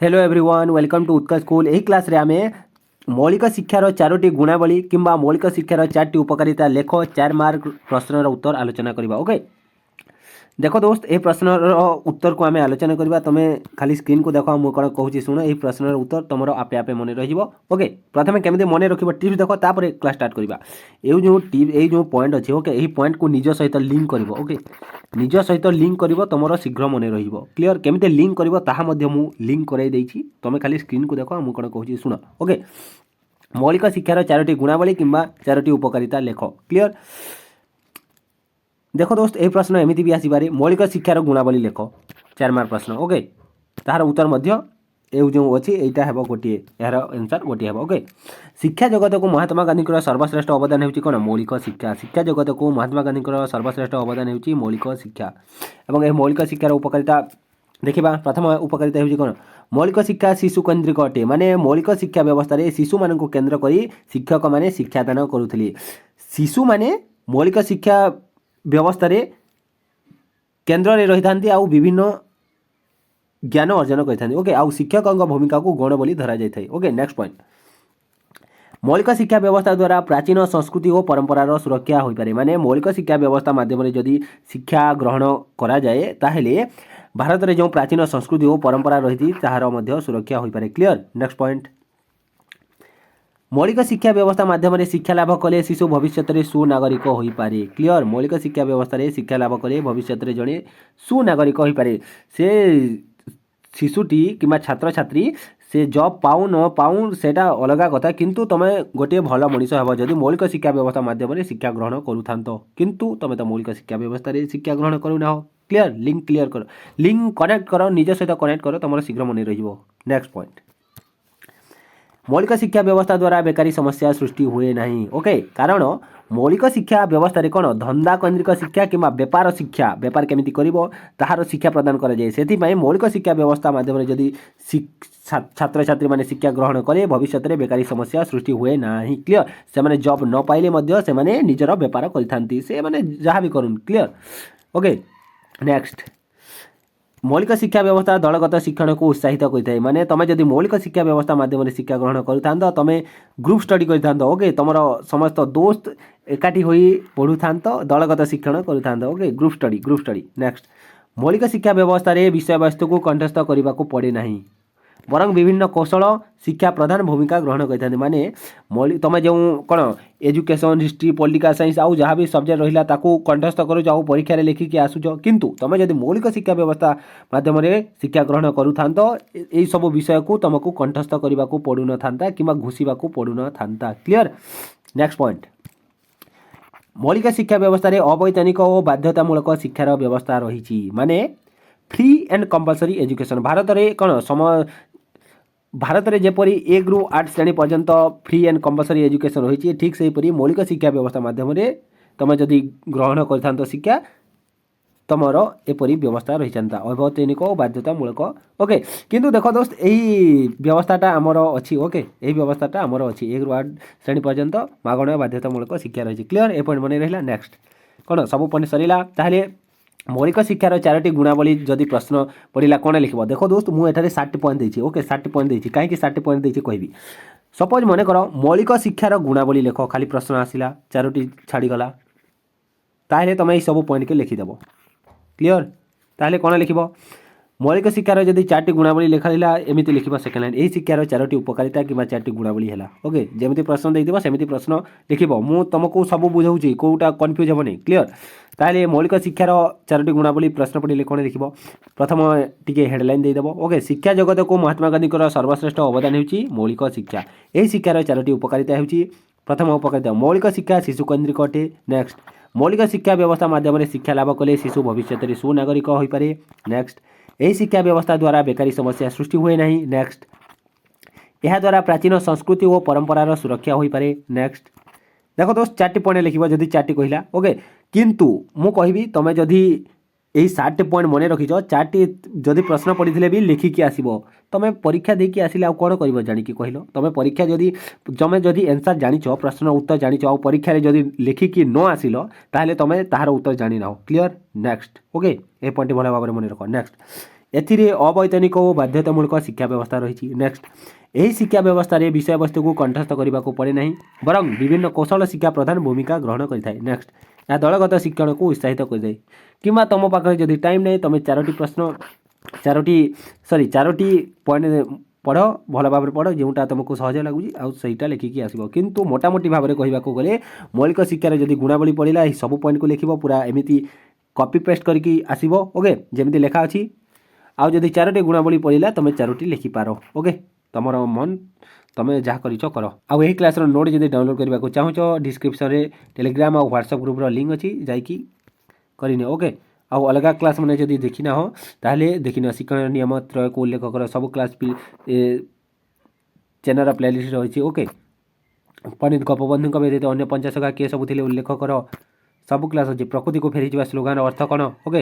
Hello everyone welcome to Utkarsh school. यही class रे आमे मौलिक शिक्षार चारोटी गुणावली किंबा मौलिक शिक्षार चारोटी उपकारिता लेख 4 मार्क प्रश्नर उत्तर आलोचना करबा। ओके देखो दोस्त ए प्रश्नर उत्तर को आमे आलोचना करबा। तमे खाली स्क्रीन को देखो मु कोन कहूची सुनो। ए प्रश्नर उत्तर तमरो आपे आपे मने रहिबो। ओके प्रथमे केमिति मने रखिबो टिप्स देखो तापर क्लास स्टार्ट करबा। ए जो पॉइंट अछि ओके एही पॉइंट को निज सहित लिंक करबो। ओके निज सहित लिंक करबो तमरो शीघ्र मने रहिबो। क्लियर केमिति लिंक करबो ताहा मध्ये मु लिंक कराई देइछि। तमे खाली स्क्रीन को देखो मु कोन कहूची सुनो। ओके मौलिक शिक्षार चारोटी गुणावली किंबा चारोटी उपकारिता लेख। क्लियर देखो दोस्त ए प्रश्न एमिति भी आसीपारे मौलिक शिक्षार गुणावली लेख 4 मार्क प्रश्न। ओके तार उत्तर मध्य ए जो अछि एटा हेबो गोटिए यार आंसर गोटिए हेबो। ओके शिक्षा जगत को महात्मा गांधी को सर्वश्रेष्ठ अवदान हेउची कोन मौलिक शिक्षा। शिक्षा जगत को महात्मा गांधी को सर्वश्रेष्ठ अवदान हेउची मौलिक शिक्षा। एवं ए मौलिक शिक्षार उपकारिता देखिबा। प्रथम उपकारिता हेउची कोन मौलिक शिक्षा शिशु केंद्रिक अटे। माने मौलिक शिक्षा व्यवस्था रे शिशु मान को केंद्र करी शिक्षक माने शिक्षादान करूथली। शिशु माने मौलिक शिक्षा व्यवस्था रे केंद्र रे रही थांती आउ विभिन्न ज्ञान अर्जन करथांती। ओके आउ शिक्षक भूमिका को गौण बोली धरा जाय थाई। ओके नेक्स्ट पॉइंट मौलिक शिक्षा व्यवस्था द्वारा प्राचीन संस्कृति और परंपरार सुरक्षा होई पारे। माने मौलिक शिक्षा व्यवस्था माध्यम रे जदि शिक्षा ग्रहण करा जाए ताहेले भारत रे जो प्राचीन संस्कृति और परंपरा रही ताहार मध्य सुरक्षा होई पारे। क्लियर नेक्स्ट पॉइंट मौलिक शिक्षा व्यवस्था माध्यम शिक्षा लाभ कले शिशु भविष्य में सुनागरिक हो पारे। क्लियर मौलिक शिक्षा व्यवस्था रे शिक्षा लाभ कले भविष्य में जड़े सुनागरिक हो पारे। से शिशुटी कि छात्र छात्री से जॉब पाऊ न पाऊ सेटा अलग कथा किंतु तुम गोटे भल मनीष हे जदि मौलिक शिक्षा व्यवस्था माध्यम शिक्षा ग्रहण करूँ किंतु तुम तो मौलिक शिक्षा व्यवस्था रे शिक्षा ग्रहण करूना हो। क्लियर लिंक क्लियर कर लिंक कनेक्ट कर निज सहित कनेक्ट कर तुम शीघ्र मन रहिबो। नेक्स्ट पॉइंट मौलिक शिक्षा व्यवस्था द्वारा बेकारी समस्या सृष्टि हुए नहीं। ओके कारण मौलिक शिक्षा व्यवस्था रे कोन धंदा केंद्रिक शिक्षा किंबा व्यापार शिक्षा व्यापार केमिति करिवो ताहार शिक्षा प्रदान करा जाय। सेति पई मौलिक शिक्षा व्यवस्था माध्यम रे जदि छात्र छात्री माने शिक्षा ग्रहण करे भविष्य में बेकारी समस्या सृष्टि हुए नहीं। क्लियर से माने जॉब न पाइले मध्य से माने निजर व्यापार करिथांती से माने जहां भी करूँ। क्लियर ओके नेक्स्ट मौलिक शिक्षा व्यवस्था दलगत शिक्षण को उत्साहित करता। माने तुम जदि मौलिक शिक्षा व्यवस्था माध्यम शिक्षा ग्रहण करूँ तुम ग्रुप स्टडी कर ओके तुम समस्त दोस्त एकाठी होई पढ़ू दलगत शिक्षण करूँ। ओके ग्रुप स्टडी नेक्स्ट मौलिक शिक्षा व्यवस्था रे विषय वस्तु को कंठस्थ करने को पड़े नहीं बरं विभिन्न कौशल शिक्षा प्रधान भूमिका ग्रहण करते। माने तुम जो कौन एजुकेशन हिस्ट्री पॉलिटिकल साइंस आउ जहाँ भी सब्जेक्ट रहा ताकू कंठस्थ कर जाओ परीक्षा लिखिकी आसुच किंतु तुम जब मौलिक शिक्षा व्यवस्था माध्यम शिक्षा ग्रहण करूँ यही सब विषय को तुमको कंठस्थ करने को पड़ू न था कि घुषा पड़ू न था। क्लियर नेक्स्ट पॉइंट मौलिक शिक्षा व्यवस्था रे अवैतनिक और बाध्यतामूलक शिक्षार व्यवस्था रही। माने free and compulsory education Bharat रे कौन समय भारत में जेपरी 1 ରୁ 8 श्रेणी पर्यंत फ्री एंड कंपलसरी एजुकेशन रही ठीक से हीपरी मौलिक शिक्षा व्यवस्था माध्यम तुम जदि ग्रहण कर शिक्षा तुमर एपरी व्यवस्था रही था अवैतनिक और बाध्यतामूलक। ओके किंतु देखो दोस्त यही व्यवस्थाटा आमर अच्छी। ओके यही व्यवस्थाटा आमर अच्छी 1 ରୁ 8 श्रेणी पर्यंत मागण बाध्यतामूलक शिक्षा रही। क्लियर ए पॉइंट मन रहा। नेक्स्ट कौन सब पॉइंट सरला ताहले मौलिक शिक्षार चारोटी गुणावली जदि प्रश्न पड़ा कौन लिख देखो दोस्त मुझे 60 पॉइंट देती। ओके 60 पॉइंट देती कहीं 60 पॉइंट देती कहबी सपोज मन कर मौलिक शिक्षार गुणावली लेख खाली प्रश्न आसला चारोटी छाड़ीगला ताहले तुम ये सब पॉइंट के लिखिदेव। क्लियर ताहले कौन लिख मौलिक शिक्षार जदि 4टी गुणावली लिखा एमती लिख सेकेंड लाइन यही शिक्षार 4टी उपकारिता कि 4टी गुणावली है। ओके जमी प्रश्न देदेव सेमती प्रश्न लिख मु तुमको सब बुझाऊँगी कौटा कन्फ्यूज हेनी। क्लियर ताहले मौलिक शिक्षार 4टी गुणावली प्रश्न पढ़े कौन लिख प्रथम टी हेडलाइन देदेव। ओके शिक्षा जगत को महात्मा गांधी सर्वश्रेष्ठ अवदान होची मौलिक शिक्षा। यही शिक्षार 4टी उपकारिता होची प्रथम उपकारिता मौलिक शिक्षा शिशु केंद्रिक अटे। नेक्स्ट मौलिक शिक्षा व्यवस्था माध्यम शिक्षा लाभ कले शिशु भविष्य में सुनागरिक हो पारे। नेक्स्ट यही शिक्षा व्यवस्था द्वारा बेकारी समस्या सृष्टि हुए नहीं। नेक्स्ट यह द्वारा प्राचीन संस्कृति और परंपरार सुरक्षा हो पारे। नेक्स्ट देखो दोस्त 4टी पॉइंट लिख जदि 4टी कहला। ओके किंतु मु कहबी तुम जदि यही 60 पॉइंट मन रखीच 4टी जदि प्रश्न पढ़ी भी लिखिकी आसब तुम परीक्षा देकी आसिले कौन कर जानिकी कहल तुम परीक्षा जदि तुम जदि आंसर जानिच प्रश्न उत्तर जानिच आ परीक्षा जदि लिखिकी न आसिल ताहले तुम ताहार उत्तर जानी ना। क्लियर नेक्स्ट ओके ए पॉइंट भल भाव में मन रख। नेक्स्ट ଏଥିରେ ଅବୈତନିକ ଓ ବାଧ୍ୟତାମୂଳକ ଶିକ୍ଷା ବ୍ୟବସ୍ଥା ରହିଛି। ନେକ୍ସଟ, ଏହି ଶିକ୍ଷା ବ୍ୟବସ୍ଥାରେ ବିଷୟବସ୍ତୁକୁ କଣ୍ଠସ୍ଥ କରିବାକୁ ପଡ଼େ ନାହିଁ, ବରଂ ବିଭିନ୍ନ କୌଶଳ ଶିକ୍ଷା ପ୍ରଧାନ ଭୂମିକା ଗ୍ରହଣ କରିଥାଏ। ନେକ୍ସଟ, ଏହା ଦଳଗତ ଶିକ୍ଷଣକୁ ଉତ୍ସାହିତ କରିଥାଏ। କିମ୍ବା ତୁମ ପାଖରେ ଯଦି ଟାଇମ୍ ନାହିଁ ତୁମେ ଚାରୋଟି ପଏଣ୍ଟ ପଢ଼, ଭଲ ଭାବରେ ପଢ଼, ଯେଉଁଟା ତୁମକୁ ସହଜ ଲାଗୁଛି ଆଉ ସେଇଟା ଲେଖିକି ଆସିବ। କିନ୍ତୁ ମୋଟାମୋଟି ଭାବରେ କହିବାକୁ ଗଲେ ମୌଳିକ ଶିକ୍ଷାରେ ଯଦି ଗୁଣାବଳୀ ପଡ଼ିଲା ଏହି ସବୁ ପଏଣ୍ଟକୁ ଲେଖିବ, ପୁରା ଏମିତି କପି ପେଷ୍ଟ କରିକି ଆସିବ। ଓକେ, ଯେମିତି ଲେଖା ଅଛି। ଆଉ ଯଦି 4ଟି ଗୁଣାବଳୀ ପଡ଼ିଲା ତୁମେ 4ଟି ଲେଖିପାର। ଓକେ, ତୁମର ମନ ତୁମେ ଯାହା କରିଛ କର। ଆଉ ଏହି କ୍ଲାସ୍ର ନୋଟ୍ ଯଦି ଡାଉନଲୋଡ଼ କରିବାକୁ ଚାହୁଁଛ ଡିସ୍କ୍ରିପ୍ସନରେ ଟେଲିଗ୍ରାମ ଆଉ ହ୍ୱାଟ୍ସଆପ୍ ଗ୍ରୁପ୍ର ଲିଙ୍କ୍ ଅଛି, ଯାଇକି କରିନିଅ। ଓକେ, ଆଉ ଅଲଗା କ୍ଲାସ୍ ମାନେ ଯଦି ଦେଖିନାହ ତାହେଲେ ଦେଖିନିଅ। ଶିକ୍ଷଣ ନିୟମ ତ୍ରୟକୁ ଉଲ୍ଲେଖ କର, ସବୁ କ୍ଲାସ୍ ଚ୍ୟାନେଲ୍ର ପ୍ଲେଲିଷ୍ଟ ରହିଛି। ଓକେ, ପଣ୍ଡିତ ଗୋପବନ୍ଧୁଙ୍କ ବ୍ୟତୀତ ଅନ୍ୟ 50 କିଏ ସବୁ ଥିଲେ ଉଲ୍ଲେଖ କର, ସବୁ କ୍ଲାସ୍ ଅଛି। ପ୍ରକୃତିକୁ ଫେରିଯିବା ସ୍ଲୋଗାନର ଅର୍ଥ କ'ଣ? ଓକେ,